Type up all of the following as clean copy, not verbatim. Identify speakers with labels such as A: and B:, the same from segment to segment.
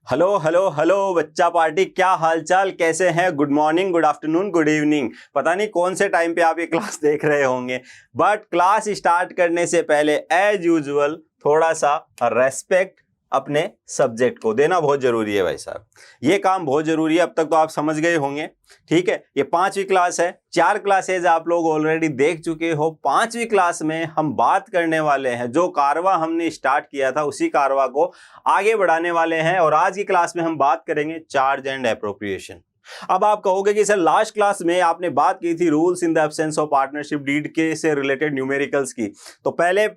A: Hello hello hello बच्चा party, क्या हालचाल, कैसे हैं? Good morning, good afternoon, good evening. पता नहीं कौन से टाइम पे आप ये क्लास देख रहे होंगे, बट क्लास स्टार्ट करने से पहले एज यूजुअल थोड़ा सा रेस्पेक्ट अपने सब्जेक्ट को देना बहुत जरूरी है भाई साहब। ये काम बहुत जरूरी है। अब तक तो आप समझ गए होंगे, ठीक है। ये 5वीं क्लास है, 4 क्लासेज आप लोग ऑलरेडी देख चुके हो। 5वीं क्लास में हम बात करने वाले हैं, जो कारवा हमने स्टार्ट किया था उसी कारवा को आगे बढ़ाने वाले हैं। और आज की क्लास में हम बात करेंगे चार्ज एंड एप्रोप्रिएशन। अब आप कहोगे कि सर लास्ट क्लास में आपने बात की थी rules in the absence of partnership deed के से रिलेटेड न्यूमेरिकल्स की। तो पहले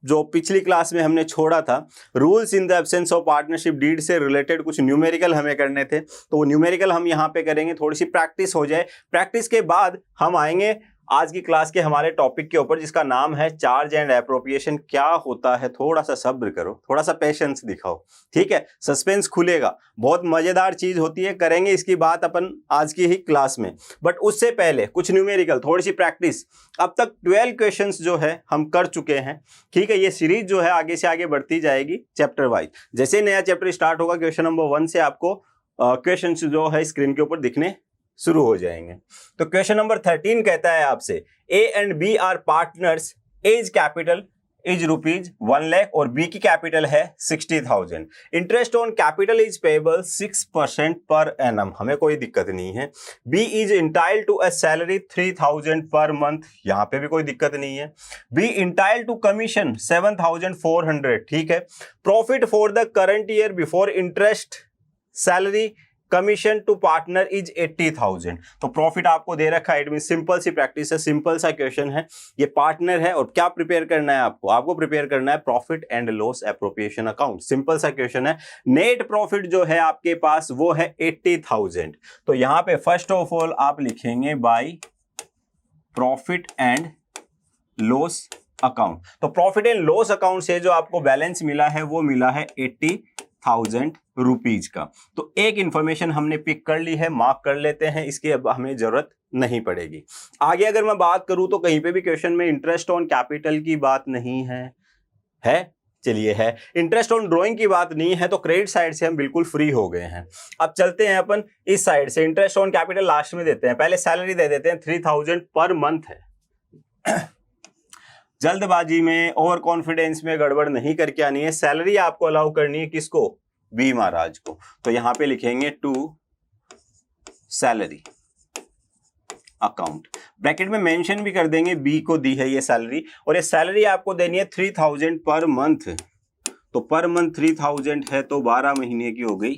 A: जो पिछली क्लास में हमने छोड़ा था, rules in the absence of partnership deed से रिलेटेड कुछ न्यूमेरिकल हमें करने थे, तो वो न्यूमेरिकल हम यहाँ पे करेंगे। थोड़ी सी प्रैक्टिस हो जाए, प्रैक्टिस के बाद हम आएंगे आज की क्लास के हमारे टॉपिक के ऊपर, जिसका नाम है चार्ज एंड एप्रोप्रिएशन। क्या होता है, थोड़ा सा सब्र करो, थोड़ा सा पेशेंस दिखाओ, ठीक है। सस्पेंस खुलेगा, बहुत मजेदार चीज होती है, करेंगे इसकी बात अपन आज की ही क्लास में। बट उससे पहले कुछ न्यूमेरिकल, थोड़ी सी प्रैक्टिस। अब तक 12 क्वेश्चंस जो है हम कर चुके हैं, ठीक है। ये सीरीज जो है आगे से आगे बढ़ती जाएगी चैप्टर वाइज। जैसे नया चैप्टर स्टार्ट होगा, क्वेश्चन नंबर 1 से आपको क्वेश्चंस जो है स्क्रीन के ऊपर दिखने शुरू हो जाएंगे। तो क्वेश्चन नंबर 13 कहता है आपसे, A and B are partners, A's capital is ₹1 lakh और बी की कैपिटल है 60,000। Interest on capital is payable 6% per annum, हमें कोई दिक्कत नहीं है। B is entitled to a salary 3,000 per month, यहां पे भी कोई दिक्कत नहीं है। बी इंटाइल्ड टू कमीशन 7,400, ठीक है। Profit for the current year before interest salary commission to partner is 80,000। तो प्रॉफिट आपको दे रखा है। इट मीन सिंपल सी प्रैक्टिस है, सिंपल सा क्वेश्चन है। ये पार्टनर है और क्या प्रिपेयर करना है आपको प्रिपेयर करना है profit and loss appropriation account. Simple सा क्वेश्चन है। नेट प्रॉफिट जो है आपके पास वो है 80,000। तो यहां पे फर्स्ट ऑफ ऑल आप लिखेंगे by profit and loss account. तो प्रॉफिट एंड लॉस अकाउंट से जो आपको बैलेंस मिला है वो मिला है 80,000 रुपीज का। तो एक इंफॉर्मेशन हमने पिक कर ली है, मार्क कर लेते हैं, इसकी अब हमें जरूरत नहीं पड़ेगी। आगे अगर मैं बात करूं तो कहीं पे भी क्वेश्चन में इंटरेस्ट ऑन कैपिटल की बात नहीं है चलिए है। इंटरेस्ट ऑन ड्रॉइंग की बात नहीं है, तो क्रेडिट साइड से हम बिल्कुल फ्री हो गए हैं। अब चलते हैं अपन इस साइड से। इंटरेस्ट ऑन कैपिटल लास्ट में देते हैं, पहले सैलरी दे देते हैं 3,000 पर मंथ है। जल्दबाजी में, ओवर कॉन्फिडेंस में गड़बड़ नहीं करके आनी है। सैलरी आपको अलाउ करनी है किसको? बी महाराज को। तो यहां पे लिखेंगे टू सैलरी अकाउंट, ब्रैकेट में मेंशन भी कर देंगे बी को दी है ये सैलरी, और ये सैलरी आपको देनी है 3,000 पर मंथ। तो पर मंथ 3,000 है तो 12 महीने की हो गई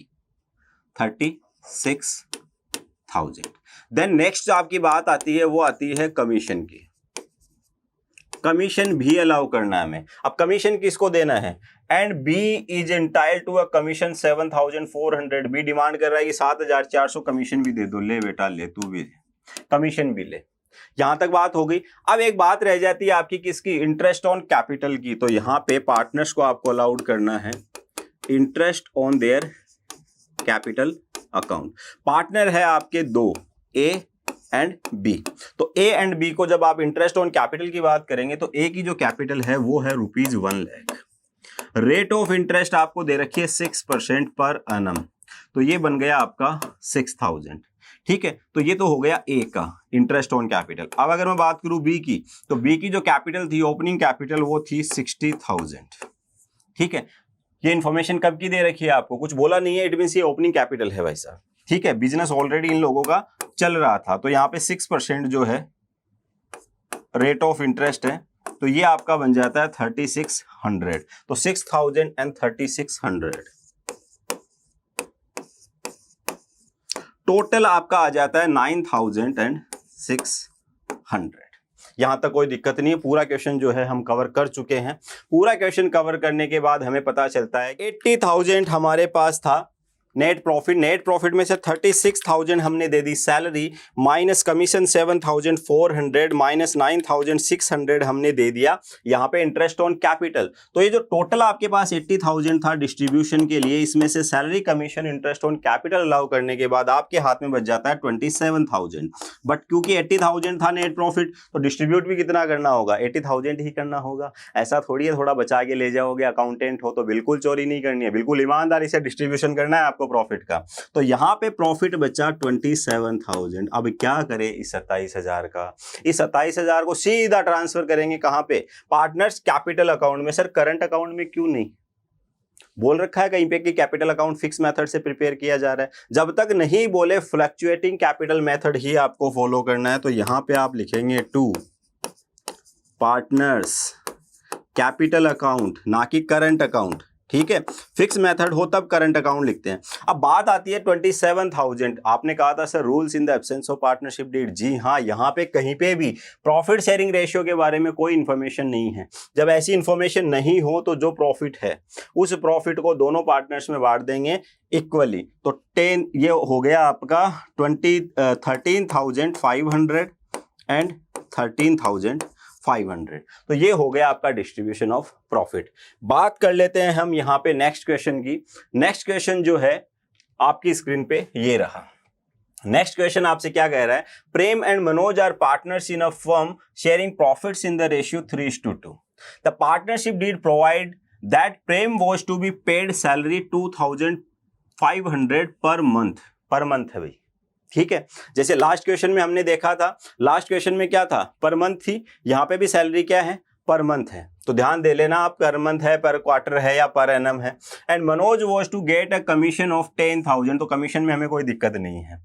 A: 36,000। देन नेक्स्ट आपकी बात आती है, वो आती है कमीशन की। कमीशन भी अलाउ करना है हमें। अब कमीशन किसको देना है? And B is entitled to a commission 7,400। B demand कर रहा है कि 7,400 कमीशन भी दे दो। ले बेटा ले, तू भी कमीशन भी ले। यहां तक बात हो गई। अब एक बात रह जाती है आपकी किसकी? इंटरेस्ट ऑन कैपिटल की। तो यहां पे पार्टनर्स को आपको अलाउड करना है interest on their capital account. Partner है आपके दो, ए एंड बी। तो ए एंड बी को जब आप इंटरेस्ट ऑन कैपिटल की बात करेंगे तो ए की जो कैपिटल है वो है ₹1 लाख। रेट ऑफ इंटरेस्ट आपको दे रखी है 6% पर एनम। तो ये बन गया आपका 6,000, ठीक है। तो ये तो हो गया ए का इंटरेस्ट ऑन कैपिटल। अब अगर मैं बात करूं बी की, तो बी की जो कैपिटल थी, ओपनिंग कैपिटल, वो थी 60,000, ठीक है। ये इंफॉर्मेशन कब की दे रखी है आपको? कुछ बोला नहीं है, इट मींस ये ओपनिंग कैपिटल है भाई साहब, ठीक है। बिजनेस ऑलरेडी इन लोगों का चल रहा था। तो यहाँ पे 6% जो है रेट ऑफ इंटरेस्ट है, तो ये आपका बन जाता है 3,600। तो 6,000 एंड 3,600 टोटल आपका आ जाता है 9,600। यहां तक कोई दिक्कत नहीं है। पूरा क्वेश्चन जो है हम कवर कर चुके हैं। पूरा क्वेश्चन कवर करने के बाद हमें पता चलता है 80,000 हमारे पास था नेट प्रॉफिट में से 36,000 हमने दे दी सैलरी, माइनस कमीशन 7,400, माइनस 9,600 हमने दे दिया यहाँ पे इंटरेस्ट ऑन कैपिटल। तो ये जो टोटल आपके पास 80,000 था डिस्ट्रीब्यूशन के लिए, इसमें से salary commission interest on capital allow करने के बाद आपके हाथ में बच जाता है 27,000। बट क्योंकि 80,000 था नेट प्रॉफिट, तो डिस्ट्रीब्यूट भी कितना करना होगा, 80,000 ही करना होगा। ऐसा थोड़ी है थोड़ा बचा के ले जाओगे, अकाउंटेंट हो तो बिल्कुल चोरी नहीं करनी है, बिल्कुल ईमानदारी से डिस्ट्रीब्यूशन करना है आपको प्रॉफिट का। तो यहाँ पे प्रॉफिट बचा 27,000। अब क्या करें इस 27,000 का, इस 27,000 को सीधा ट्रांसफर करेंगे कहाँ पे, पार्टनर्स कैपिटल अकाउंट में। सर करंट अकाउंट में क्यों नहीं, बोल रखा है कहीं पे कि कैपिटल अकाउंट फिक्स मेथड से प्रिपेयर किया जा रहा है। जब तक नहीं बोले फ्लक्चुएटिंग कैपिटल मेथड ही आपको फॉलो करना है। तो यहां पे आप लिखेंगे टू पार्टनर्स कैपिटल अकाउंट, ना कि करंट अकाउंट, ठीक है। फिक्स मेथड हो तब करंट अकाउंट लिखते हैं। अब बात आती है 27,000। आपने कहा था sir rules in the absence of partnership deed. जी हाँ, यहाँ पे कहीं पे भी प्रॉफिट शेयरिंग रेशियो के बारे में कोई इन्फॉर्मेशन नहीं है। जब ऐसी इन्फॉर्मेशन नहीं हो तो जो प्रॉफिट है उस प्रॉफिट को दोनों पार्टनर्स में बांट देंगे इक्वली। तो 10 ये हो गया आपका 13,500 एंड 13,500। तो ये हो गया आपका डिस्ट्रीब्यूशन ऑफ प्रॉफिट। बात कर लेते हैं हम यहाँ पे नेक्स्ट क्वेश्चन की। नेक्स्ट क्वेश्चन जो है आपकी स्क्रीन पे ये रहा। नेक्स्ट क्वेश्चन आपसे क्या कह रहा है, Prem and Manoj are partners in a firm sharing profits in the ratio 3:2। The partnership deed provide that Prem was to be paid salary 2,500 per month है भाई, ठीक है। जैसे लास्ट क्वेश्चन में हमने देखा था, लास्ट क्वेश्चन में क्या था, पर मंथ थी, यहाँ पे भी सैलरी क्या है, पर मंथ है। तो ध्यान दे लेना आप, पर मंथ है, पर क्वार्टर है या पर एनम है। And Manoj was to get a commission of 10,000, तो कमीशन में हमें कोई दिक्कत नहीं है।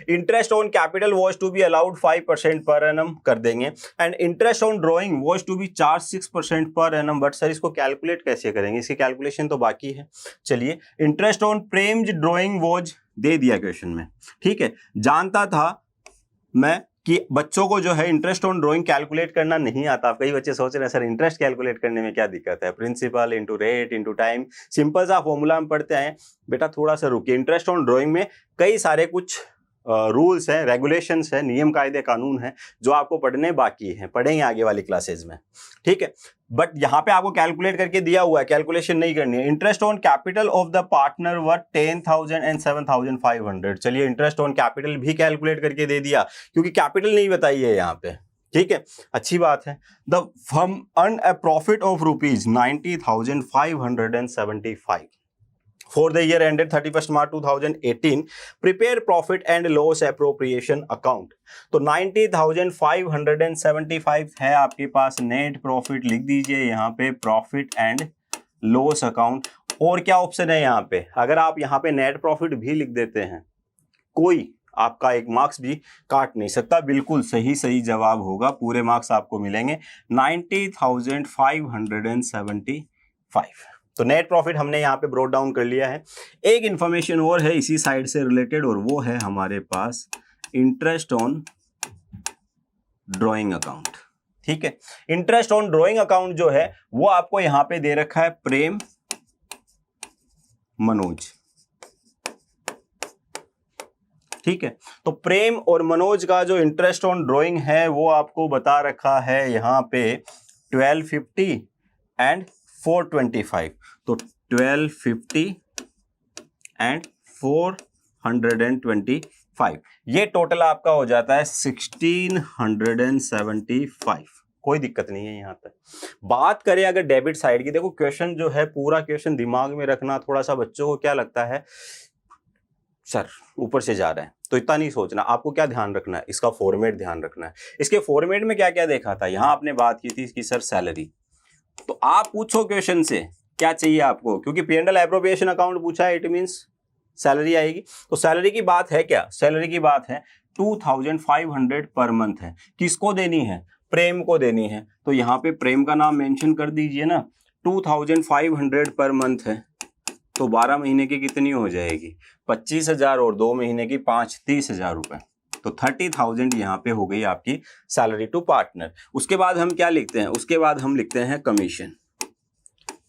A: Interest on capital was to be allowed 5% per annum कर देंगे। And interest on drawing was to be charged 6% per annum. But sir इसको कैलकुलेट कैसे करेंगे, इसकी कैलकुलेशन तो बाकी है। चलिए, interest on Prem's drawing was दे दिया क्वेश्चन में, ठीक है। जानता था मैं कि बच्चों को जो है इंटरेस्ट ऑन ड्राइंग कैलकुलेट करना नहीं आता। कई बच्चे सोच रहे हैं सर इंटरेस्ट कैलकुलेट करने में क्या दिक्कत है, principal into rate into time, simple सा फॉर्मूला हम पढ़ते हैं। बेटा थोड़ा सा रुकिए, इंटरेस्ट ऑन ड्राइंग में कई सारे कुछ रूल्स हैं, रेगुलेशंस है, नियम कायदे कानून है जो आपको पढ़ने बाकी हैं, पढ़ेंगे आगे वाली क्लासेज में, ठीक है। बट यहाँ पे आपको कैलकुलेट करके दिया हुआ है, कैलकुलेशन नहीं करनी है। Interest on capital of the partner were 10,000 and 7,500। चलिए इंटरेस्ट ऑन कैपिटल भी कैलकुलेट करके दे दिया, क्योंकि कैपिटल नहीं बताई है यहाँ पे, ठीक है, अच्छी बात है। The firm earn a profit of rupees 90,575 for the year ended 31st March 2018. Prepare profit and loss appropriation account. तो 90,575 है आपके पास नेट प्रॉफिट, लिख दीजिए यहाँ पे प्रॉफिट एंड लॉस अकाउंट। और क्या ऑप्शन है यहाँ पे, अगर आप यहाँ पे नेट प्रॉफिट भी लिख देते हैं कोई आपका एक मार्क्स भी काट नहीं सकता। बिल्कुल सही जवाब होगा, पूरे मार्क्स आपको मिलेंगे 90,575। तो नेट प्रॉफिट हमने यहाँ पे ब्रोट डाउन कर लिया है। एक इंफॉर्मेशन और है इसी साइड से रिलेटेड, और वो है हमारे पास इंटरेस्ट ऑन ड्राइंग अकाउंट, ठीक है। इंटरेस्ट ऑन ड्राइंग अकाउंट जो है वो आपको यहाँ पे दे रखा है प्रेम मनोज, ठीक है। तो प्रेम और मनोज का जो इंटरेस्ट ऑन ड्राइंग है वो आपको बता रखा है यहाँ पे 1250 एंड 425। तो 1250 एंड 425, ये टोटल आपका हो जाता है 1675। कोई दिक्कत नहीं है यहाँ तक। बात करें अगर डेबिट साइड की, देखो क्वेश्चन जो है पूरा क्वेश्चन दिमाग में रखना, थोड़ा सा बच्चों को क्या लगता है सर ऊपर से जा रहा है, तो इतना नहीं सोचना। आपको क्या ध्यान रखना है, इसका फॉर्मेट ध्यान रखना है। इसके फॉर्मेट में क्या क्या देखा था, यहाँ आपने बात की थी कि सर सैलरी, तो आप पूछो क्वेश्चन से क्या चाहिए आपको, क्योंकि P&L एप्रोप्रिएशन अकाउंट पूछा है, इट मींस सैलरी आएगी। तो सैलरी की बात है क्या, सैलरी की बात है 2,500 पर मंथ है। किसको देनी है, प्रेम को देनी है। तो यहाँ पे प्रेम का नाम मेंशन कर दीजिए ना। 2,500 पर मंथ है तो 12 महीने की कितनी हो जाएगी, 25,000, और 2 महीने की 30,000 रुपए। तो 30,000 यहाँ पे हो गई आपकी सैलरी टू पार्टनर। उसके बाद हम क्या लिखते हैं, उसके बाद हम लिखते हैं कमीशन,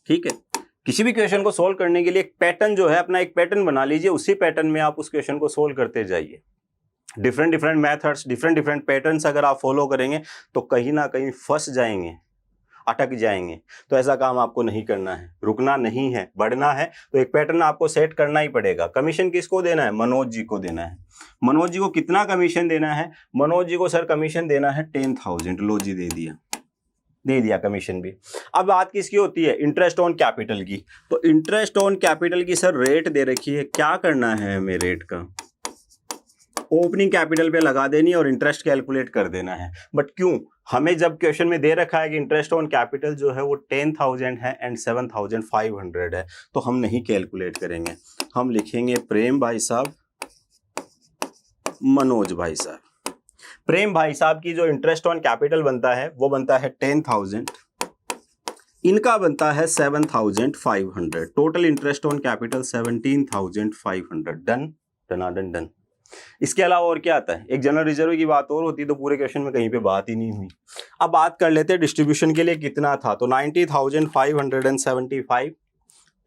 A: ठीक है। किसी भी क्वेश्चन को सोल्व करने के लिए एक पैटर्न जो है, अपना एक पैटर्न बना लीजिए, उसी पैटर्न में आप उस क्वेश्चन को सोल्व करते जाइए। डिफरेंट मेथड्स, डिफरेंट पैटर्न्स अगर आप फॉलो करेंगे तो कहीं ना कहीं फंस जाएंगे, अटक जाएंगे। तो ऐसा काम आपको नहीं करना है, रुकना नहीं है, बढ़ना है। तो एक पैटर्न आपको सेट करना ही पड़ेगा। कमीशन किसको देना है? मनोज जी को देना है। मनोज जी को कितना कमीशन देना है? मनोज जी को सर कमीशन देना है 10,000। लो जी, दे दिया कमीशन भी। अब बात किसकी होती है? इंटरेस्ट ऑन कैपिटल की। तो इंटरेस्ट ऑन कैपिटल की सर रेट दे रखी है, क्या करना है हमें? रेट का ओपनिंग कैपिटल पे लगा देनी और इंटरेस्ट कैलकुलेट कर देना है। बट क्यों? हमें जब क्वेश्चन में दे रखा है कि इंटरेस्ट ऑन कैपिटल जो है वो 10,000 है एंड 7,500 है, तो हम नहीं कैलकुलेट करेंगे। हम लिखेंगे प्रेम भाई साहब, मनोज भाई साहब। प्रेम भाई साहब की जो इंटरेस्ट ऑन कैपिटल बनता है वो बनता है 10,000, इनका बनता है 7,500। Total interest on capital 17,500। Done. इसके अलावा और क्या आता है? एक जनरल रिजर्व की बात और होती तो पूरे क्वेश्चन में कहीं पे बात ही नहीं हुई। अब बात कर लेते हैं डिस्ट्रीब्यूशन के लिए कितना था। तो 90,575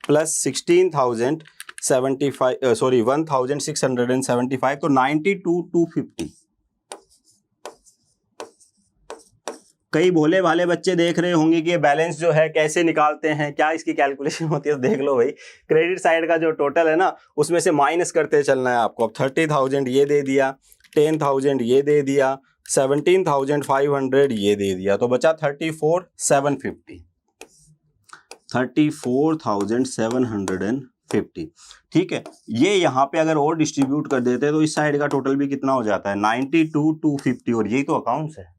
A: प्लस 1,675, तो 92,250। कई भोले भाले बच्चे देख रहे होंगे कि ये बैलेंस जो है कैसे निकालते हैं, क्या इसकी कैलकुलेशन होती है। तो देख लो भाई, क्रेडिट साइड का जो टोटल है ना, उसमें से माइनस करते चलना है आपको। अब 30,000 ये दे दिया, 10,000 ये दे दिया, 17,500 ये दे दिया, तो बचा 34,750। 34,750। ठीक है, ये यहाँ पे अगर और डिस्ट्रीब्यूट कर देते हैं तो इस साइड का टोटल भी कितना हो जाता है? 92,250। और यही तो अकाउंट्स है,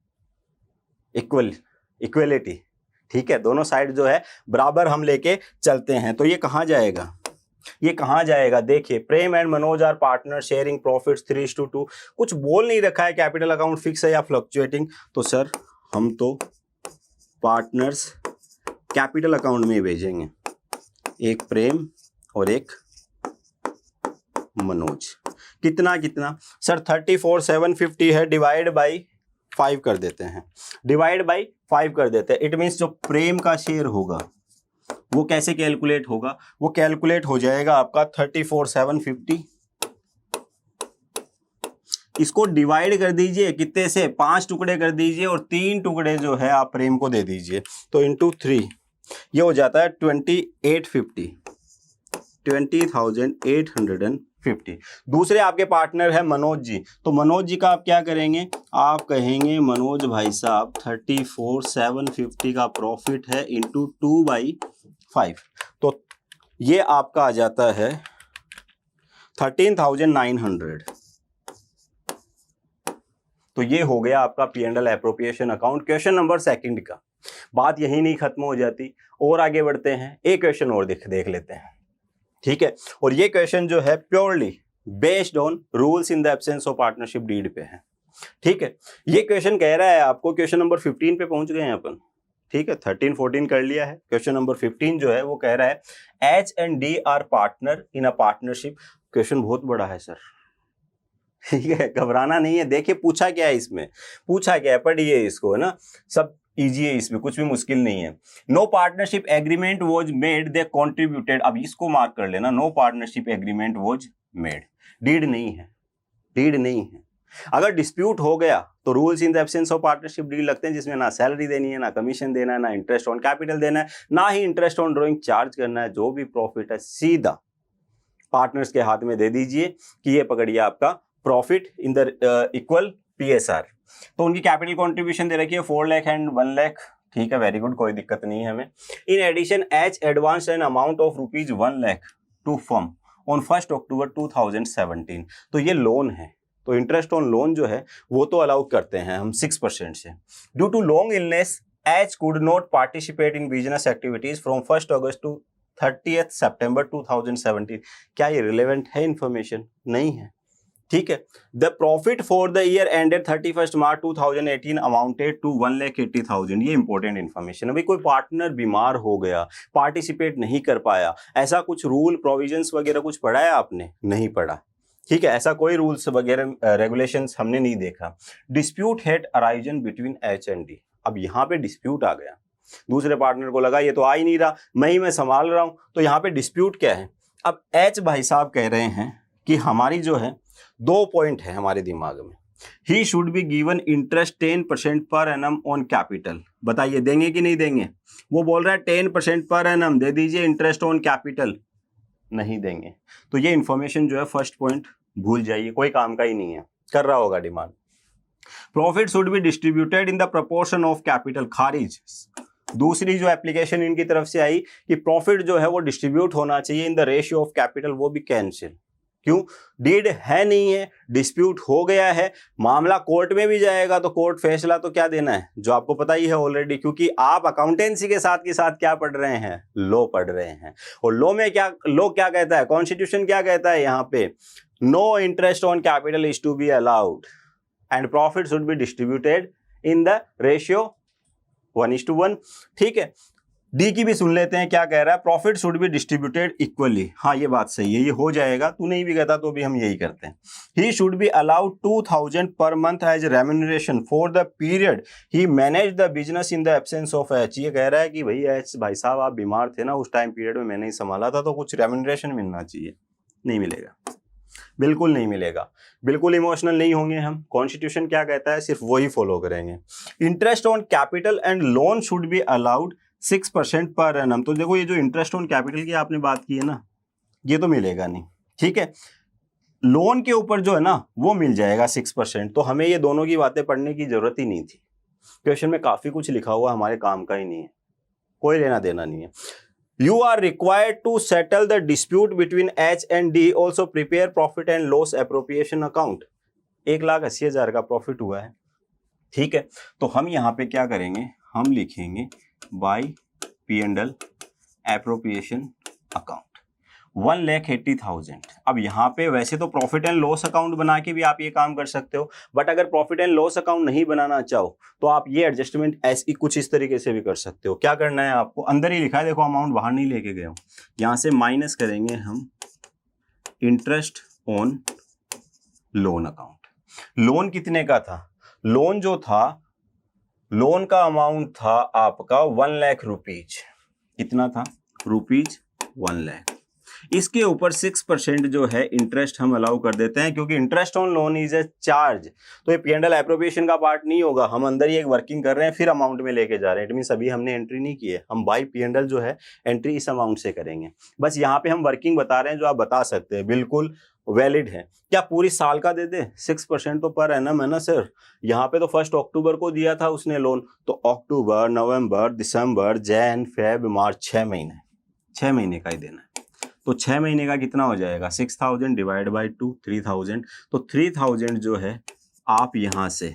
A: इक्वलिटी। ठीक है, दोनों साइड जो है बराबर हम लेके चलते हैं। तो ये कहाँ जाएगा? ये कहाँ जाएगा? देखिए, Prem and Manoj are partner sharing profits 3:2। कुछ बोल नहीं रखा है कैपिटल अकाउंट फिक्स है या फ्लक्चुएटिंग, तो सर हम तो पार्टनर्स कैपिटल अकाउंट में भेजेंगे। एक प्रेम और एक मनोज। कितना सर? 34,750 है, डिवाइड बाई 5 कर देते हैं। इट मीन्स जो प्रेम का शेयर होगा वो कैसे कैलकुलेट होगा? वो कैलकुलेट हो जाएगा आपका 34,750। इसको डिवाइड कर दीजिए कितने से? 5 टुकड़े कर दीजिए और 3 टुकड़े जो है आप प्रेम को दे दीजिए, तो इंटू 3 ये हो जाता है 2850। 20,850। दूसरे आपके पार्टनर है मनोज जी, तो मनोज जी का आप क्या करेंगे? आप कहेंगे मनोज भाई साहब 34,750 का प्रॉफिट है इंटू 2/5, तो ये आपका आ जाता है 13,900। तो ये हो गया आपका P&L appropriation account. Question number 2 का। बात यही नहीं खत्म हो जाती, और आगे बढ़ते हैं, एक क्वेश्चन और देख लेते हैं। ठीक है, और ये क्वेश्चन जो है purely based on rules in the absence of partnership deed पे है। ठीक है, ये क्वेश्चन कह रहा है आपको, क्वेश्चन नंबर 15 पे पहुंच गए हैं अपन। ठीक है, 13 14 कर लिया है। क्वेश्चन नंबर 15 जो है वो कह रहा है H&D are partner in a partnership. Question बहुत बड़ा है सर, ठीक है, घबराना नहीं है। देखिए पूछा क्या है इसमें, पढ़िए इसको, है ना, सब इजी है, इसमें कुछ भी मुश्किल नहीं है। No partnership agreement was made, they contributed. अब इसको मार्क कर लेना, no partnership agreement was made. Deed नहीं है। अगर डिस्प्यूट हो गया तो rules in the absence of partnership deed लगते हैं, जिसमें ना सैलरी देनी है, ना कमीशन देना है, ना इंटरेस्ट ऑन कैपिटल देना है, ना ही इंटरेस्ट ऑन ड्रॉइंग चार्ज करना है। जो भी प्रॉफिट है सीधा पार्टनर्स के हाथ में दे दीजिए कि ये पकड़िए आपका profit in the equal PSR। तो उनकी कैपिटल कंट्रीब्यूशन दे रखी है 4 लाख एंड 1 लाख। ठीक है, वेरी गुड, कोई दिक्कत नहीं है हमें। In addition H advance an amount of rupees 1 lakh to firm on 1 October 2017। तो ये लोन है, तो इंटरेस्ट ऑन लोन जो है वो तो अलाउ करते हैं हम 6% से। Due to long illness H could not participate in business activities from 1 August to 30 September 2017। क्या ये रिलेवेंट है इंफॉर्मेशन? नहीं है। ठीक है, the profit for the year ended 31 March 2018 amounted to 1,80,000। ये इंपॉर्टेंट इन्फॉर्मेशन है। भाई कोई पार्टनर बीमार हो गया, पार्टिसिपेट नहीं कर पाया, ऐसा कुछ रूल प्रोविजंस वगैरह कुछ पढ़ा है आपने? नहीं पढ़ा। ठीक है, ऐसा कोई रूल्स वगैरह रेगुलेशंस हमने नहीं देखा। Dispute had arisen between H&D। अब यहाँ पे डिस्प्यूट आ गया, दूसरे पार्टनर को लगा ये तो आ ही नहीं रहा, मैं संभाल रहा हूं, तो यहाँ पे डिस्प्यूट क्या है। अब एच भाई साहब कह रहे हैं कि हमारी जो है 2 पॉइंट है हमारे दिमाग में, he should be given interest 10% per annum on capital. बताइए देंगे कि नहीं देंगे। वो बोल रहा है 10% पर एनम दे दीजिए इंटरेस्ट ऑन कैपिटल, नहीं देंगे। तो ये इंफॉर्मेशन जो है फर्स्ट पॉइंट भूल जाइए, कोई काम का ही नहीं है, कर रहा होगा demand. Profit should be distributed in the proportion of capital, खारिज। दूसरी जो एप्लीकेशन इनकी तरफ से आई कि प्रॉफिट जो है वो डिस्ट्रीब्यूट होना चाहिए इन द रेशियो ऑफ कैपिटल, वो भी कैंसिल। क्यों? डीड है नहीं है, डिस्प्यूट हो गया है, मामला कोर्ट में भी जाएगा तो कोर्ट फैसला तो क्या देना है, जो आपको पता ही है ऑलरेडी, क्योंकि आप अकाउंटेंसी के साथ क्या पढ़ रहे हैं, लॉ पढ़ रहे हैं। और लॉ में क्या, लॉ क्या कहता है, कॉन्स्टिट्यूशन क्या कहता है यहाँ पे, no interest on capital is to be allowed and profit should be distributed in the ratio 1:1। ठीक है, डी की भी सुन लेते हैं क्या कह रहा है, profit should be distributed equally. हाँ ये बात सही है, ये हो जाएगा, तू नहीं भी कहता तो भी हम यही करते हैं। He should be allowed 2000 per month as remuneration for the period he manage the business in the absence of H. ये कह रहा है कि भाई साहब आप बीमार थे ना उस टाइम पीरियड में, मैंने ही संभाला था, तो कुछ रेम्यूनरेशन मिलना चाहिए। नहीं मिलेगा, बिल्कुल नहीं मिलेगा, बिल्कुल इमोशनल नहीं होंगे हम। कॉन्स्टिट्यूशन क्या कहता है सिर्फ वही फॉलो करेंगे। Interest on capital and loan should be allowed 6% per annum. तो देखो ये जो इंटरेस्ट ऑन कैपिटल की आपने बात की है ना, ये तो मिलेगा नहीं। ठीक है, लोन के ऊपर जो है ना वो मिल जाएगा 6%। तो हमें ये दोनों की बातें पढ़ने की जरूरत ही नहीं थी, क्वेश्चन में काफी कुछ लिखा हुआ हमारे काम का ही नहीं है, कोई लेना देना नहीं है। You are required to settle the dispute between H and D. Also prepare profit and loss appropriation account. 1,80,000 का प्रॉफिट हुआ है। ठीक है, तो हम यहाँ पे क्या करेंगे, हम लिखेंगे बाय P&L एप्रोप्रिएशन अकाउंट 1,80,000। अब यहाँ पे वैसे तो प्रॉफिट एंड लॉस अकाउंट बना के भी आप ये काम कर सकते हो, बट अगर प्रॉफिट एंड लॉस अकाउंट नहीं बनाना चाहो तो आप ये एडजस्टमेंट ऐसी कुछ इस तरीके से भी कर सकते हो। क्या करना है आपको, अंदर ही लिखा है देखो, अमाउंट बाहर नहीं लेके गए हो, यहाँ से माइनस करेंगे हम interest on loan account. Loan कितने का था, लोन जो था, लोन का अमाउंट था आपका 1 लाख रुपीज। कितना था, रुपीज 1 लाख। इसके ऊपर 6% जो है इंटरेस्ट हम अलाउ कर देते हैं, क्योंकि interest on loan is a charge, तो ये P&L एप्रोप्रिएशन का पार्ट नहीं होगा। हम अंदर ही एक वर्किंग कर रहे हैं फिर अमाउंट में लेके जा रहे हैं, इट मींस अभी हमने एंट्री नहीं की है, हम बाय P&L जो है एंट्री इस अमाउंट से करेंगे। बस यहाँ पे हम वर्किंग बता रहे हैं जो आप बता सकते हैं, बिल्कुल वैलिड है। क्या पूरी साल का दे दे, 6% तो पर एनम है ना सर। यहाँ पे तो 1 अक्टूबर को दिया था उसने लोन, तो अक्टूबर, नवंबर, दिसंबर, जैन, फेब, मार्च, 6 महीने, 6 महीने का ही देना है। तो 6 महीने का कितना हो जाएगा, 6,000 डिवाइड बाई 2, 3,000। तो 3,000 जो है आप यहाँ से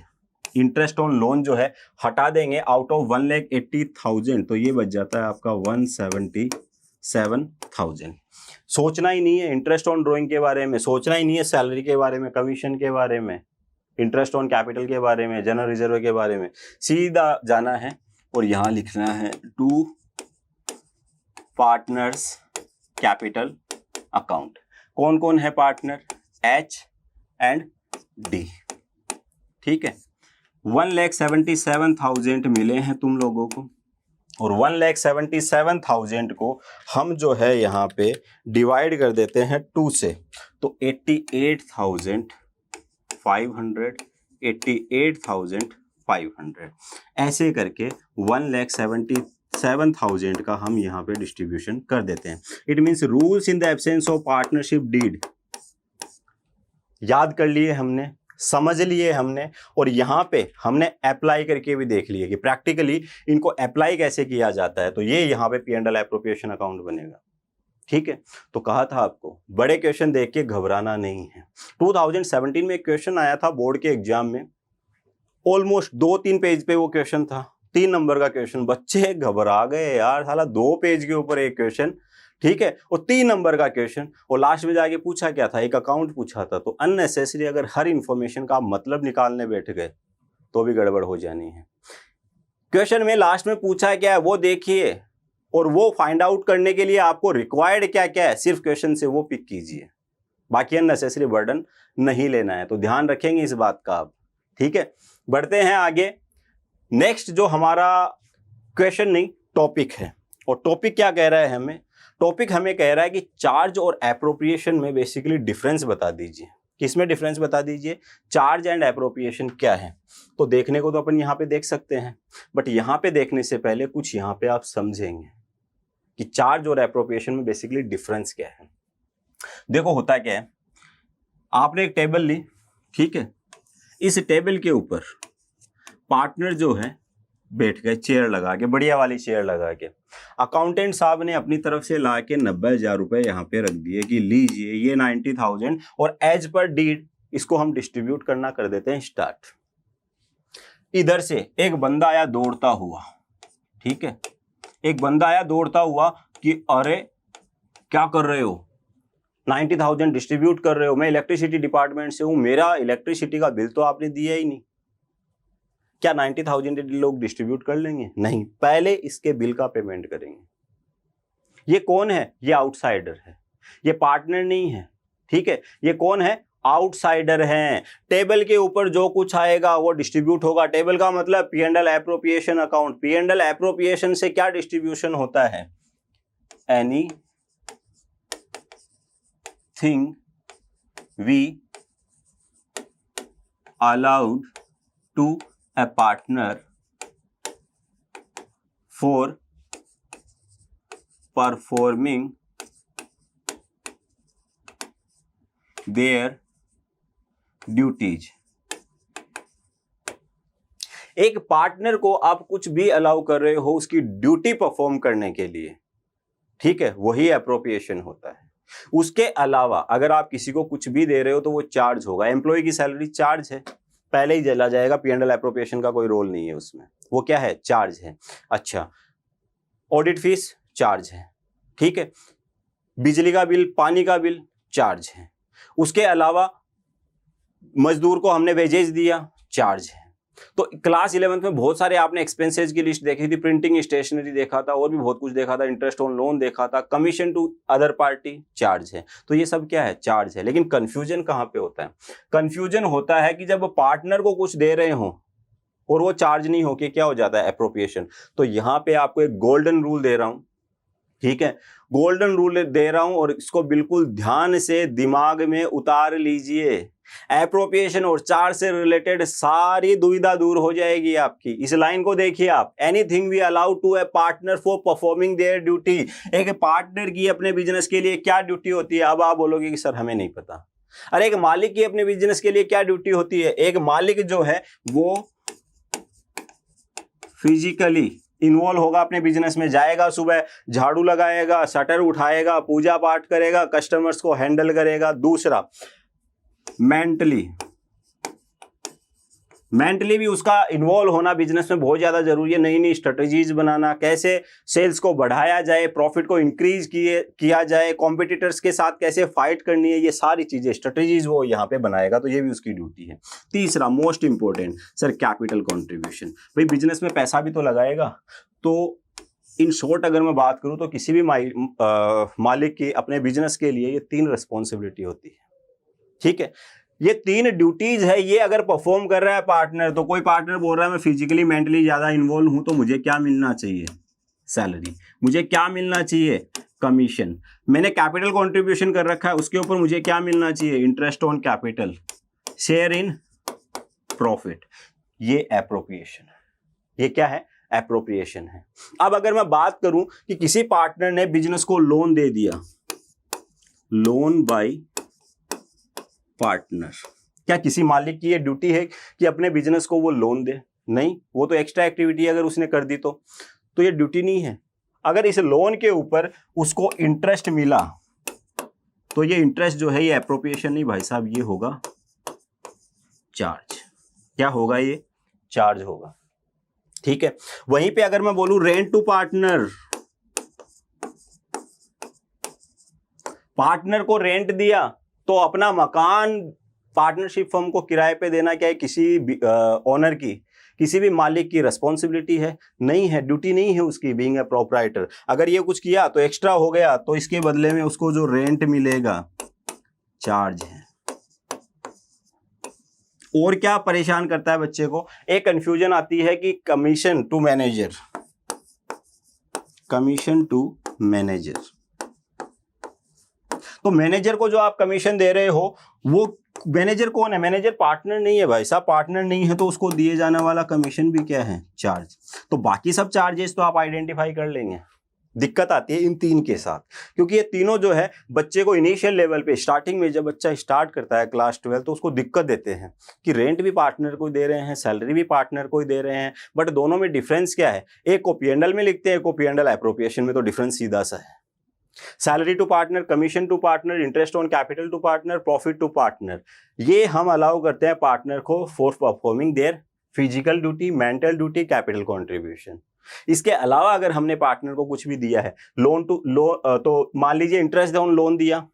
A: इंटरेस्ट ऑन लोन जो है हटा देंगे आउट ऑफ 1,80,000, तो ये बच जाता है आपका 177,000। सोचना ही नहीं है इंटरेस्ट ऑन ड्रॉइंग के बारे में, सोचना ही नहीं है सैलरी के बारे में, कमीशन के बारे में, इंटरेस्ट ऑन कैपिटल के बारे में, जनरल रिजर्व के बारे में, सीधा जाना है और यहाँ लिखना है 2 पार्टनर्स कैपिटल अकाउंट। कौन कौन है पार्टनर, H एंड D। ठीक है, 1,77,000 मिले हैं तुम लोगों को, और 1,77,000 को हम जो है यहाँ पे डिवाइड कर देते हैं 2 से, तो 88,500, 88,500 ऐसे करके 1,77,000 का हम यहाँ पे डिस्ट्रीब्यूशन कर देते हैं। It means rules in the absence of partnership deed याद कर लिए हमने, समझ लिए हमने, और यहाँ पे हमने अप्लाई करके भी देख लिए कि प्रैक्टिकली इनको अप्लाई कैसे किया जाता है। तो ये यहाँ पे P&L एप्रोप्रिएशन अकाउंट बनेगा। ठीक है, तो कहा था आपको बड़े क्वेश्चन देख के घबराना नहीं है। 2017 में एक क्वेश्चन आया था बोर्ड के एग्जाम में, ऑलमोस्ट 2-3 पेज पे वो क्वेश्चन था, 3 नंबर का क्वेश्चन। बच्चे घबरा गए यार, साला 2 पेज के ऊपर एक क्वेश्चन, ठीक है, और 3 नंबर का क्वेश्चन, और लास्ट में जाके पूछा क्या था, एक अकाउंट पूछा था। तो अननेसेसरी अगर हर इंफॉर्मेशन का मतलब निकालने बैठ गए तो भी गड़बड़ हो जानी है। क्वेश्चन में लास्ट में पूछा क्या है वो देखिए, और वो फाइंड आउट करने के लिए आपको रिक्वायर्ड क्या क्या है, सिर्फ क्वेश्चन से वो पिक कीजिए, बाकी अननेसेसरी बर्डन नहीं लेना है। तो ध्यान रखेंगे इस बात का आप। ठीक है, बढ़ते हैं आगे। नेक्स्ट जो हमारा क्वेश्चन नहीं, टॉपिक है। और टॉपिक क्या कह रहा है हमें? टॉपिक हमें कह रहा है कि चार्ज और एप्रोप्रिएशन में बेसिकली डिफरेंस बता दीजिए। किसमें डिफरेंस बता दीजिए? चार्ज एंड एप्रोप्रिएशन क्या है? तो देखने को तो अपन यहाँ पे देख सकते हैं, बट यहाँ पे देखने से पहले कुछ यहाँ पे आप समझेंगे कि चार्ज और एप्रोप्रिएशन में बेसिकली डिफरेंस क्या है। देखो होता क्या है, आपने एक टेबल ली, ठीक है, इस टेबल के ऊपर पार्टनर जो है बैठ गए चेयर लगा के, बढ़िया वाली चेयर लगा के। अकाउंटेंट साहब ने अपनी तरफ से ला के 90,000 रुपए यहाँ पे रख दिए कि लीजिए ये 90,000, और एज पर डीड इसको हम डिस्ट्रीब्यूट करना कर देते हैं स्टार्ट। इधर से एक बंदा आया दौड़ता हुआ, ठीक है, एक बंदा आया दौड़ता हुआ कि अरे क्या कर रहे हो, 90,000 डिस्ट्रीब्यूट कर रहे हो, मैं इलेक्ट्रिसिटी डिपार्टमेंट से हूं, मेरा इलेक्ट्रिसिटी का बिल तो आपने दिया ही नहीं। क्या 90,000 लोग डिस्ट्रीब्यूट कर लेंगे? नहीं, पहले इसके बिल का पेमेंट करेंगे। ये कौन है? ये आउटसाइडर है, ये पार्टनर नहीं है, ठीक है। ये कौन है? आउटसाइडर हैं। टेबल के ऊपर जो कुछ आएगा वो डिस्ट्रीब्यूट होगा। टेबल का मतलब P&L appropriation account. P&L appropriation से क्या डिस्ट्रीब्यूशन होता है? Anything we allowed to a partner for performing their duties। एक पार्टनर को आप कुछ भी अलाउ कर रहे हो उसकी ड्यूटी परफॉर्म करने के लिए, ठीक है, वही एप्रोप्रिएशन होता है। उसके अलावा अगर आप किसी को कुछ भी दे रहे हो तो वो चार्ज होगा। एम्प्लॉय की सैलरी चार्ज है, पहले ही चला जाएगा, P&L एप्रोप्रिएशन का कोई रोल नहीं है उसमें, वो क्या है? चार्ज है। अच्छा, ऑडिट फीस चार्ज है, ठीक है, बिजली का बिल, पानी का बिल चार्ज है। उसके अलावा मजदूर को हमने वेजेज दिया, चार्ज है। तो क्लास 11th में बहुत सारे आपने एक्सपेंसेस की लिस्ट देखी थी, प्रिंटिंग स्टेशनरी देखा था, और भी बहुत कुछ देखा था, इंटरेस्ट ऑन लोन देखा था, commission to other party charge है। तो ये सब क्या है? चार्ज है। लेकिन कंफ्यूजन कहाँ पे होता है? कंफ्यूजन होता है कि जब पार्टनर को कुछ दे रहे हो और वो चार्ज नहीं होके क्या हो जाता है? एप्रोप्रिएशन। तो यहाँ पे आपको एक गोल्डन रूल दे रहा हूं, ठीक है, गोल्डन रूल दे रहा हूं, और इसको बिल्कुल ध्यान से दिमाग में उतार लीजिए। एप्रोप्रिएशन और चार्ज से रिलेटेड सारी दुविधा दूर हो जाएगी आपकी। इस लाइन को देखिए आप, anything we allow to a partner for performing their duty. एक पार्टनर की अपने बिजनेस के लिए क्या ड्यूटी होती है? अब आप बोलोगे कि सर हमें नहीं पता। अरे एक मालिक की अपने बिजनेस के लिए क्या ड्यूटी होती है? एक मालिक जो है वो फिजिकली इन्वॉल्व होगा अपने बिजनेस में, जाएगा सुबह, झाड़ू लगाएगा, शटर उठाएगा, पूजा पाठ करेगा, कस्टमर्स को हैंडल करेगा। दूसरा, मेंटली भी उसका इन्वॉल्व होना बिजनेस में बहुत ज्यादा जरूरी है। नई नई स्ट्रेटजीज बनाना, कैसे सेल्स को बढ़ाया जाए, प्रॉफिट को इंक्रीज किया जाए, कॉम्पिटिटर्स के साथ कैसे फाइट करनी है, ये सारी चीजें स्ट्रेटजीज वो यहाँ पे बनाएगा। तो ये भी उसकी ड्यूटी है। तीसरा most important sir, capital contribution. भाई बिजनेस में पैसा भी तो लगाएगा। तो इन शॉर्ट अगर मैं बात करूं तो किसी भी मालिक की अपने बिजनेस के लिए ये 3 रिस्पॉन्सिबिलिटी होती है, ठीक है। ये 3 ड्यूटीज है, ये अगर परफॉर्म कर रहा है पार्टनर, तो कोई पार्टनर बोल रहा है मैं फिजिकली मेंटली ज्यादा इन्वॉल्व हूं, तो मुझे क्या मिलना चाहिए? सैलरी। मुझे क्या मिलना चाहिए? कमीशन। मैंने कैपिटल कंट्रीब्यूशन कर रखा है, उसके ऊपर मुझे क्या मिलना चाहिए? Interest on capital, share in profit. ये एप्रोप्रिएशन, ये क्या है? एप्रोप्रिएशन है। अब अगर मैं बात करूं कि किसी पार्टनर ने बिजनेस को लोन दे दिया, लोन बाय पार्टनर, क्या किसी मालिक की ये ड्यूटी है कि अपने बिजनेस को वो लोन दे? नहीं, वो तो एक्स्ट्रा एक्टिविटी अगर उसने कर दी तो ये ड्यूटी नहीं है। अगर इस लोन के ऊपर उसको इंटरेस्ट मिला तो ये इंटरेस्ट जो है ये एप्रोप्रिएशन नहीं भाई साहब, ये होगा चार्ज। क्या होगा? ये चार्ज होगा, ठीक है। वहीं पे अगर मैं बोलूं रेंट टू पार्टनर, पार्टनर को रेंट दिया तो अपना मकान पार्टनरशिप फर्म को किराए पे देना क्या है? किसी ओनर की, किसी भी मालिक की रिस्पॉन्सिबिलिटी है? नहीं है, ड्यूटी नहीं है उसकी, बीइंग ए प्रोप्राइटर। अगर ये कुछ किया तो एक्स्ट्रा हो गया, तो इसके बदले में उसको जो रेंट मिलेगा चार्ज है। और क्या परेशान करता है बच्चे को? एक कंफ्यूजन आती है कि commission to manager, commission to manager. तो मैनेजर को जो आप कमीशन दे रहे हो वो मैनेजर कौन है? मैनेजर पार्टनर नहीं है भाई साहब, पार्टनर नहीं है तो उसको दिए जाने वाला कमीशन भी क्या है? चार्ज। तो बाकी सब चार्जेस तो आप आइडेंटिफाई कर लेंगे। दिक्कत आती है इन तीन के साथ, क्योंकि ये तीनों जो है बच्चे को इनिशियल लेवल पे स्टार्टिंग में जब बच्चा स्टार्ट करता है क्लास 12 तो उसको दिक्कत देते हैं कि रेंट भी पार्टनर को दे रहे हैं, सैलरी भी पार्टनर को ही दे रहे हैं, बट दोनों में डिफरेंस क्या है? एक को P&L में लिखते हैं, एक को P&L एप्रोप्रिएशन में, तो डिफरेंस सीधा सा है। Salary to partner, commission to partner, interest on capital to partner, profit to partner, ये हम अलाउ करते हैं पार्टनर को for performing their physical duty, mental duty, capital contribution. इसके अलावा अगर हमने पार्टनर को कुछ भी दिया है, लोन टू लोन, तो मान लीजिए इंटरेस्ट ऑन लोन दिया,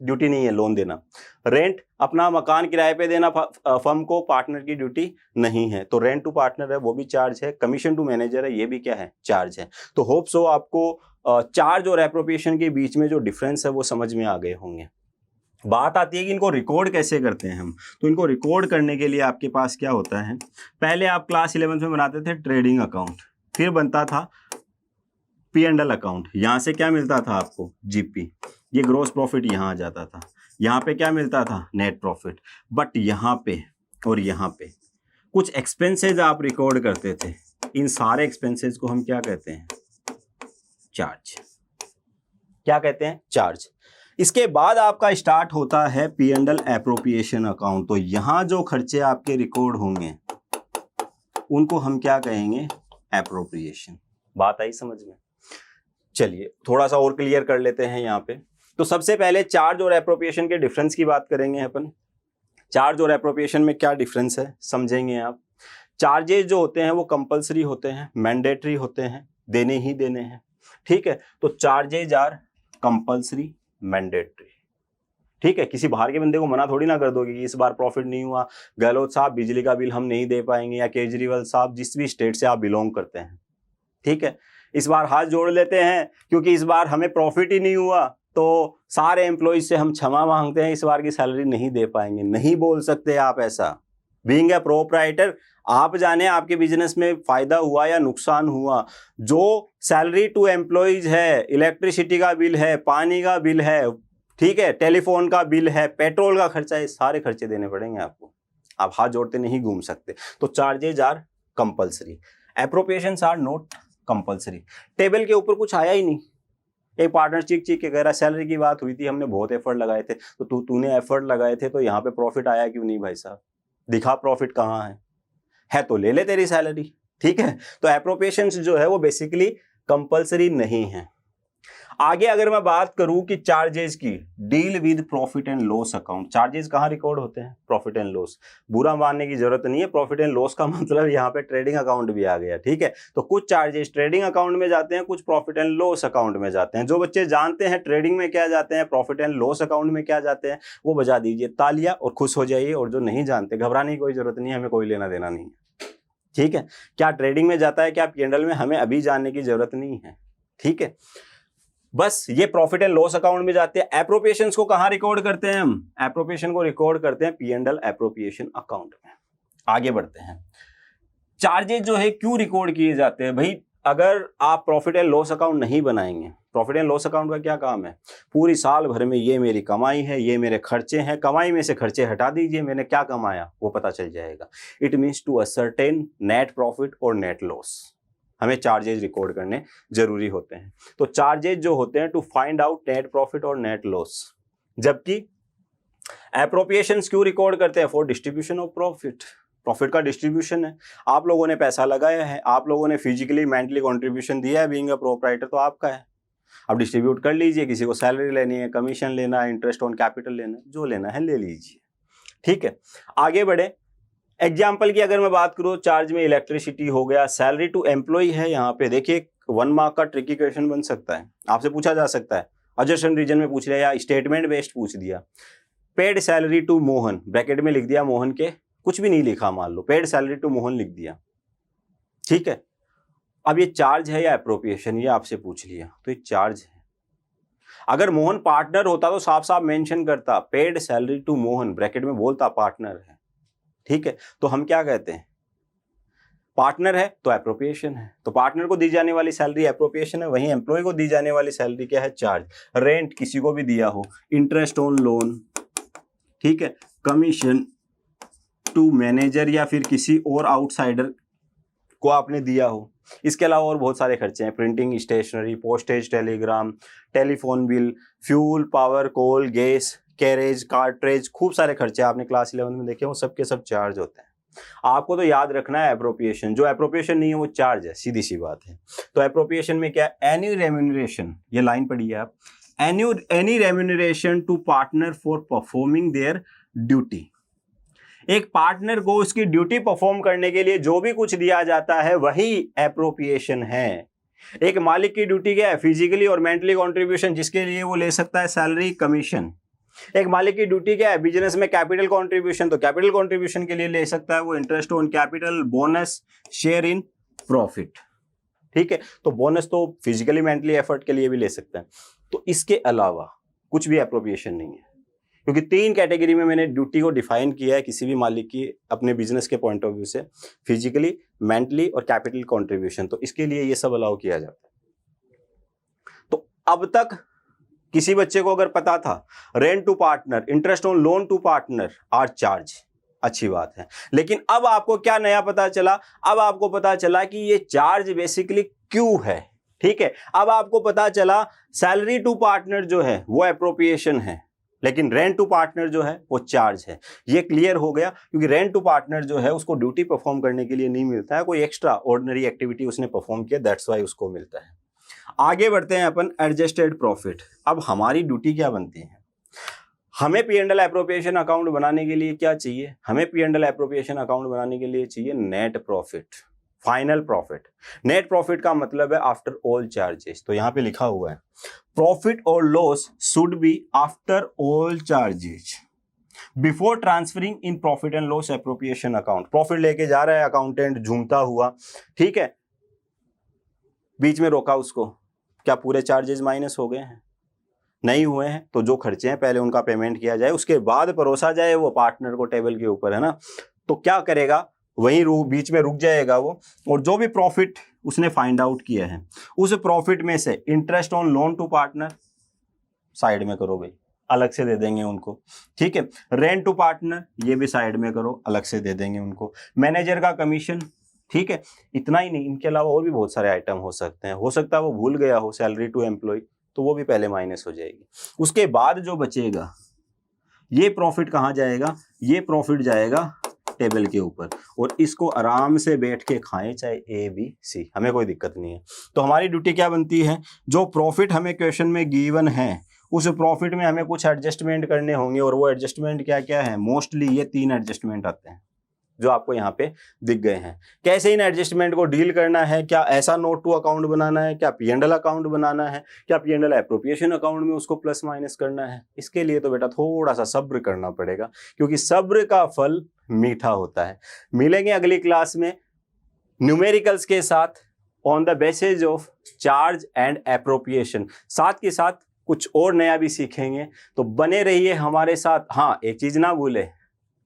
A: ड्यूटी नहीं है लोन देना। रेंट, अपना मकान किराए पे देना फर्म को, पार्टनर की ड्यूटी नहीं है, तो रेंट टू पार्टनर है वो भी चार्ज है। कमीशन टू मैनेजर है ये भी क्या है? चार्ज है। तो होप सो आपको चार्ज और एप्रोप्रिएशन के बीच में जो डिफरेंस है वो समझ में आ गए होंगे। बात आती है कि इनको रिकॉर्ड कैसे करते हैं हम। तो इनको रिकॉर्ड करने के लिए आपके पास क्या होता है? पहले आप क्लास 11 में बनाते थे ट्रेडिंग अकाउंट, फिर बनता था P&L अकाउंट। यहाँ से क्या मिलता था आपको? GP, ये ग्रोस प्रॉफिट यहाँ आ जाता था। यहाँ पे क्या मिलता था? Net profit. बट यहाँ पे और यहाँ पे कुछ एक्सपेंसेस आप रिकॉर्ड करते थे, इन सारे एक्सपेंसेस को हम क्या कहते हैं? चार्ज। क्या कहते हैं? चार्ज। इसके बाद आपका स्टार्ट होता है P&L एप्रोप्रिएशन अकाउंट। तो यहां जो खर्चे आपके रिकॉर्ड होंगे उनको हम क्या कहेंगे? एप्रोप्रिएशन। बात आई समझ में? चलिए थोड़ा सा और क्लियर कर लेते हैं यहाँ पे। तो सबसे पहले चार्ज और एप्रोप्रिएशन के डिफरेंस की बात करेंगे अपन। चार्ज और एप्रोप्रिएशन में क्या डिफरेंस है समझेंगे आप। चार्जेस जो होते हैं वो कंपलसरी होते हैं, मैंडेटरी होते हैं, देने ही देने हैं, ठीक है। तो चार्जेज आर कंपलसरी, मैंडेटरी, ठीक है। किसी बाहर के बंदे को मना थोड़ी ना कर दोगे कि इस बार प्रॉफिट नहीं हुआ, गहलोत साहब बिजली का बिल हम नहीं दे पाएंगे, या केजरीवाल साहब जिस भी स्टेट से आप बिलोंग करते हैं, ठीक है, इस बार हाथ जोड़ लेते हैं क्योंकि इस बार हमें प्रॉफिट ही नहीं हुआ तो सारे एम्प्लॉइज से हम क्षमा मांगते हैं, इस बार की सैलरी नहीं दे पाएंगे। नहीं बोल सकते आप ऐसा। बीइंग ए प्रोप्राइटर, आप जाने आपके बिजनेस में फायदा हुआ या नुकसान हुआ, जो सैलरी टू एम्प्लॉइज है, इलेक्ट्रिसिटी का बिल है, पानी का बिल है, ठीक है, टेलीफोन का बिल है, पेट्रोल का खर्चा है, सारे खर्चे देने पड़ेंगे आपको। आप हाथ जोड़ते नहीं घूम सकते। तो charges are compulsory, appropriations are not compulsory. Table के ऊपर कुछ आया ही नहीं। एक पार्टनर चीख चीख के कह रहा सैलरी की बात हुई थी, हमने बहुत एफर्ट लगाए थे, तो तूने एफर्ट लगाए थे तो यहाँ पे प्रॉफिट आया क्यों नहीं भाई साहब? दिखा प्रॉफिट कहाँ है तो ले ले तेरी सैलरी, ठीक है। तो एप्रोप्रिएशंस जो है वो बेसिकली कंपलसरी नहीं है। आगे अगर मैं बात करूं कि चार्जेस की, deal with profit and loss account. Charges कहाँ रिकॉर्ड होते हैं? Profit and loss. बुरा मानने की जरूरत नहीं है, प्रॉफिट एंड लॉस का मतलब यहाँ पे ट्रेडिंग अकाउंट भी आ गया, ठीक है। तो कुछ चार्जेस ट्रेडिंग अकाउंट में जाते हैं, कुछ प्रॉफिट एंड लॉस अकाउंट में जाते हैं। जो बच्चे जानते हैं ट्रेडिंग में क्या जाते हैं, प्रॉफिट एंड लॉस अकाउंट में क्या जाते हैं, वो बजा दीजिए तालियां और खुश हो जाइए। और जो नहीं जानते, घबराने की कोई जरूरत नहीं है, हमें कोई लेना देना नहीं है, ठीक है। क्या ट्रेडिंग में जाता है, क्या P&L में, हमें अभी जानने की जरूरत नहीं है, ठीक है। बस ये प्रॉफिट एंड लॉस अकाउंट में जाते हैं। एप्रोप्रिएशंस को कहां रिकॉर्ड करते हैं हम? एप्रोप्रिएशन को रिकॉर्ड करते हैं P&L एप्रोप्रिएशन अकाउंट में। आगे बढ़ते हैं। चार्जेस जो है क्यों रिकॉर्ड किए जाते हैं भाई? अगर आप प्रॉफिट एंड लॉस अकाउंट नहीं बनाएंगे, प्रॉफिट एंड लॉस अकाउंट का क्या काम है? पूरी साल भर में ये मेरी कमाई है, ये मेरे खर्चे हैं, कमाई में से खर्चे हटा दीजिए, मैंने क्या कमाया वो पता चल जाएगा। It means to ascertain net profit और नेट लॉस, हमें चार्जेस रिकॉर्ड करने जरूरी होते हैं। तो चार्जेस जो होते हैं to find out net profit और नेट लॉस। जबकि एप्रोप्रिएशंस क्यों रिकॉर्ड करते हैं? For distribution of profit. Profit का डिस्ट्रीब्यूशन है, आप लोगों ने पैसा लगाया है, आप लोगों ने फिजिकली मेंटली कंट्रीब्यूशन दिया है, बीइंग अ प्रोप्राइटर तो आपका है, अब डिस्ट्रीब्यूट कर लीजिए। किसी को सैलरी लेनी है, कमीशन लेना है, इंटरेस्ट ऑन कैपिटल लेना है, जो लेना है ले लीजिए, ठीक है। आगे बढ़े। एग्जाम्पल की अगर मैं बात करूँ, चार्ज में इलेक्ट्रिसिटी हो गया, सैलरी टू एम्प्लॉय है। यहाँ पे देखिए 1 मार्क का ट्रिकी क्वेश्चन बन सकता है, आपसे पूछा जा सकता है, अजर्शन रीजन में पूछ लिया या स्टेटमेंट बेस्ड पूछ दिया। Paid salary to Mohan, bracket में लिख दिया मोहन के, कुछ भी नहीं लिखा, मान लो पेड सैलरी टू मोहन लिख दिया, ठीक है। अब ये चार्ज है या एप्रोप्रिएशन, ये आपसे पूछ लिया, तो ये चार्ज है। अगर मोहन पार्टनर होता तो साफ साफ मेंशन करता paid salary to Mohan, bracket में बोलता पार्टनर है, ठीक है। तो हम क्या कहते हैं? पार्टनर है तो एप्रोप्रिएशन है, तो पार्टनर को दी जाने वाली सैलरी एप्रोप्रिएशन है, वहीं एम्प्लॉय को दी जाने वाली सैलरी क्या है, चार्ज। रेंट किसी को भी दिया हो, इंटरेस्ट ऑन लोन, ठीक है, कमीशन टू मैनेजर या फिर किसी और आउटसाइडर को आपने दिया हो। इसके अलावा और बहुत सारे खर्चे हैं, printing, stationery, postage, telegram, telephone bill, fuel, power, coal, gas, carriage, cartage, खूब सारे खर्चे आपने क्लास 11 में देखे, वो सब के सब चार्ज होते हैं। आपको तो याद रखना है एप्रोप्रिएशन, जो एप्रोप्रिएशन नहीं है वो चार्ज है, सीधी सी बात है। तो एप्रोप्रिएशन में क्या, एनी रेम्यूनरेशन, ये लाइन पढ़िए आप, any remuneration to partner for performing their duty. एक पार्टनर को उसकी ड्यूटी परफॉर्म करने के लिए जो भी कुछ दिया जाता है वही एप्रोप्रिएशन है। एक मालिक की ड्यूटी क्या है, फिजिकली और मेंटली कंट्रीब्यूशन, जिसके लिए वो ले सकता है सैलरी, कमीशन। एक मालिक की ड्यूटी क्या है, बिजनेस में कैपिटल कंट्रीब्यूशन, तो कैपिटल कंट्रीब्यूशन के लिए ले सकता है वो interest on capital, bonus, share in profit, ठीक है। तो बोनस तो फिजिकली मेंटली एफर्ट के लिए भी ले सकता है। तो इसके अलावा कुछ भी एप्रोप्रिएशन नहीं है, क्योंकि 3 कैटेगरी में मैंने ड्यूटी को डिफाइन किया है किसी भी मालिक की अपने बिजनेस के पॉइंट ऑफ व्यू से, फिजिकली, मेंटली और कैपिटल कंट्रीब्यूशन, तो इसके लिए ये सब अलाउ किया जाता है। तो अब तक किसी बच्चे को अगर पता था rent to partner, interest on loan to partner are charge, अच्छी बात है। लेकिन अब आपको क्या नया पता चला, अब आपको पता चला कि ये चार्ज बेसिकली क्यों है, ठीक है। अब आपको पता चला सैलरी टू पार्टनर जो है वो एप्रोप्रिएशन है, लेकिन रेंट टू पार्टनर जो है वो चार्ज है। ये क्लियर हो गया, क्योंकि रेंट टू पार्टनर जो है उसको ड्यूटी परफॉर्म करने के लिए नहीं मिलता है, कोई एक्स्ट्रा ऑर्डिनरी एक्टिविटी उसने परफॉर्म किया, दैट्स वाई उसको मिलता है। आगे बढ़ते हैं अपन, एडजस्टेड प्रॉफिट। अब हमारी ड्यूटी क्या बनती है, हमें P&L एप्रोप्रिएशन अकाउंट बनाने के लिए क्या चाहिए, हमें P&L एप्रोप्रिएशन अकाउंट बनाने के लिए चाहिए net profit, final profit. Net profit का मतलब है आफ्टर ऑल चार्जेस, तो यहां पे लिखा हुआ है प्रॉफिट और loss should be after all charges before transferring in profit and loss appropriation account. Profit लेके जा रहा है अकाउंटेंट झूमता हुआ, ठीक है, बीच में रोका उसको, क्या पूरे चार्जेस माइनस हो गए हैं, नहीं हुए हैं, तो जो खर्चे हैं पहले उनका पेमेंट किया जाए, उसके बाद परोसा जाए वो पार्टनर को टेबल के ऊपर, है ना। तो क्या करेगा, वहीं बीच में रुक जाएगा वो, और जो भी प्रॉफिट उसने फाइंड आउट किया है उस प्रॉफिट में से interest on loan to partner side में करो भाई, अलग से दे देंगे उनको, ठीक है। रेंट टू पार्टनर ये भी साइड में करो, अलग से दे देंगे उनको। मैनेजर का कमीशन, ठीक है। इतना ही नहीं, इनके अलावा और भी बहुत सारे आइटम हो सकते हैं, हो सकता है वो भूल गया हो सैलरी टू एम्प्लॉय, तो वो भी पहले माइनस हो जाएगी। उसके बाद जो बचेगा ये प्रॉफिट कहाँ जाएगा, ये प्रॉफिट जाएगा टेबल के ऊपर, और इसको आराम से बैठ के खाएं, चाहे A B C, हमें कोई दिक्कत नहीं है। तो हमारी ड्यूटी क्या बनती है, जो प्रॉफिट हमें क्वेश्चन में गिवन है उस प्रॉफिट में हमें कुछ एडजस्टमेंट करने होंगे, और वो एडजस्टमेंट क्या क्या है, मोस्टली ये 3 एडजस्टमेंट आते हैं जो आपको यहाँ पे दिख गए हैं। कैसे इन एडजस्टमेंट को डील करना है, क्या ऐसा नोट टू अकाउंट बनाना है, क्या P&L अकाउंट बनाना है, क्या P&L एप्रोप्रिएशन अकाउंट में उसको प्लस माइनस करना है, इसके लिए तो बेटा थोड़ा सा सब्र करना पड़ेगा, क्योंकि सब्र का फल मीठा होता है। मिलेंगे अगली क्लास में न्यूमेरिकल्स के साथ on the basis of charge and appropriation, साथ के साथ कुछ और नया भी सीखेंगे। तो बने रहिए हमारे साथ। हाँ, एक चीज ना भूले,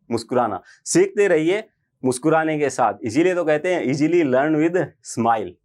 A: मुस्कुराना सीखते रहिए मुस्कुराने के साथ, इसीलिए तो कहते हैं इजीली लर्न विद स्माइल।